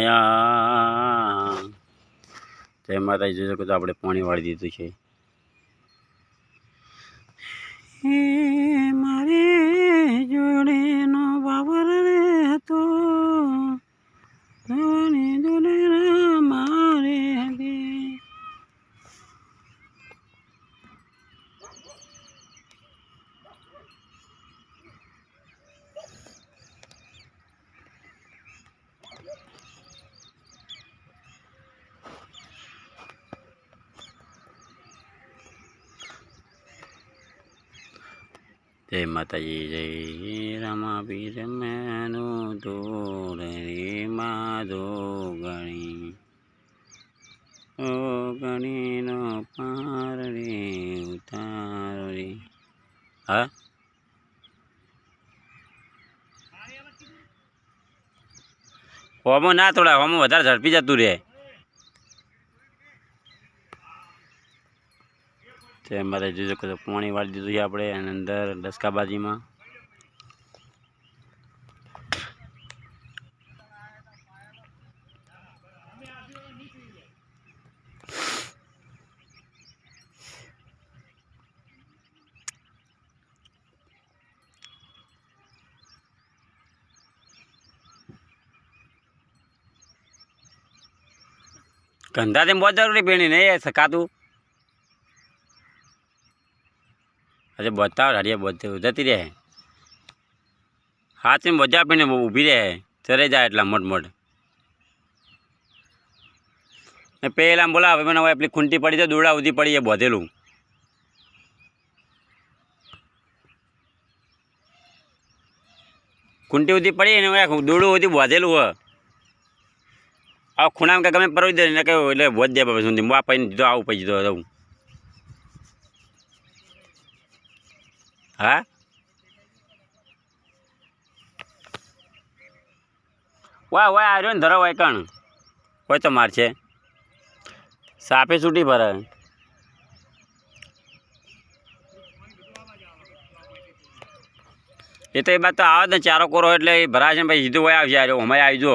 માયા જય માતાજી જોઈ શકો તો આપણે પાણી વાળી દીધું છે મારે જોડે નો બાબર રે તો જોડે મારે जय माताजी जय रामाबीर मैनु दूर रे माधो गणी ओ गणी नो पार रे उतार रे हाँ होमो ना थोड़ा होमो वधारे झड़पी जतुं रहे ते मारे जोई शको तो पाणी वाળી દીધું છે આપણે અને અંદર ડસકાબાજીમાં ગંધાથી બહુ જરૂરી પીણી નહીં સકાતું अरे बताओ हरिया बोलते उधरती रहे हाथ में बजा पीने ऊभी रहे चले जाए एटला मोट मोट पेला बोला हमें मैंने अपनी खूंटी पड़ी तो दूड़ा उधी पड़ी है बोधेलू खूंटी उधी पड़ी ने दूड़ू उधी बोधेलू है आ खूणा में गमे परवी दे એટલે બોધ દે બાબા સુધી મા પાઈને દીધો આવું પછી દીધો રહું हाँ वाह वाह आ रहा धरो वाय कण कोई तो मार छे सापे छूटी भरे ये तो ये बात तो आवे ने चारो कोरो एटले भरा छे भाई सीधो वाय आवशे आर्यो हमारे आई जो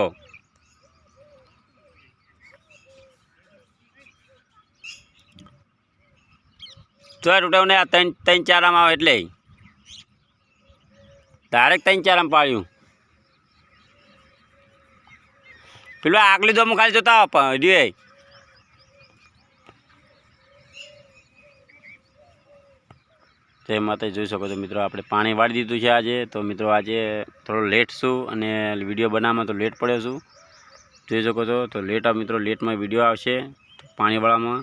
तो टूटाव ने तीन तीन चार में आवे एटले डायरेक्ट तीन चार में पाड़ू पेलो आगली दो खाली जोता रे ते माते जोई शको तो मित्रों आपणे पाणी वाળી દીધું છે આજે तो मित्रों आज थोड़ो लेट छूँ અને विडियो बनाववामां तो लेट पड्यो छूँ જોઈ શકો છો तो लेट मित्रों लेट में विडियो आवशे पाणी वाळामां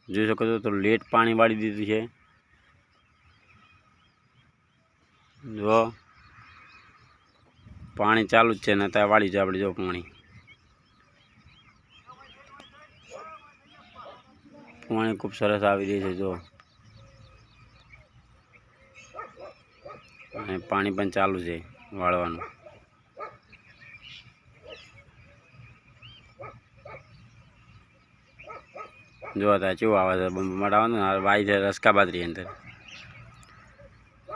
જોઈ શકો છો तो लेट पाणी वाળી દીધું છે जो पाणी चालू ज छे ने त्यां वाળી जो आपणे जो पाणी पाणी खूब सरस आवी रह्युं छे जो અને પાણી પણ ચાલુ છે વાળવાનું જો તા કેવું આવે છે મડાવાનું વાય છે રસકા બાદરી અંદર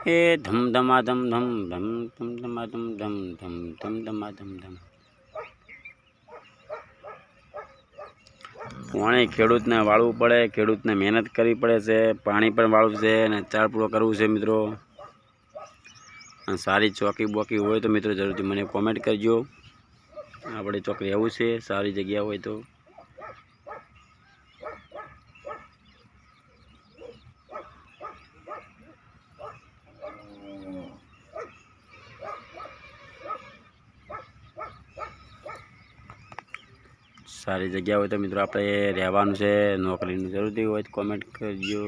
એ ધમ ધમા ધમ ધમ ધમ ધમ ધમા ધમ ધમ ધમ ધમ ધમા ધમ ધમ પાણી ખેડૂતને વાળવું પડે ખેડૂતને મહેનત કરવી પડે છે પાણી પણ વાળવું છે અને ચાર પૂરો કરવું છે મિત્રો सारी चौकी बोकी हो तो मित्रों जरूर मैंने कॉमेंट करजो अपने चौक रहू से सारी जगह हो तो सारी जगह हो तो मित्रों अपने रहवानुं छे नौकरी जरूरत हो तो कॉमेंट करजो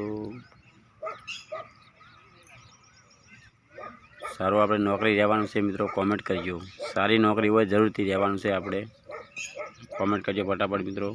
सारू आपणे नौकरी रहेवानुं छे मित्रों कॉमेंट करजो सारी नौकरी होय जरूरथी रहेवानुं छे आपणे कॉमेंट करजो फटाफट मित्रों।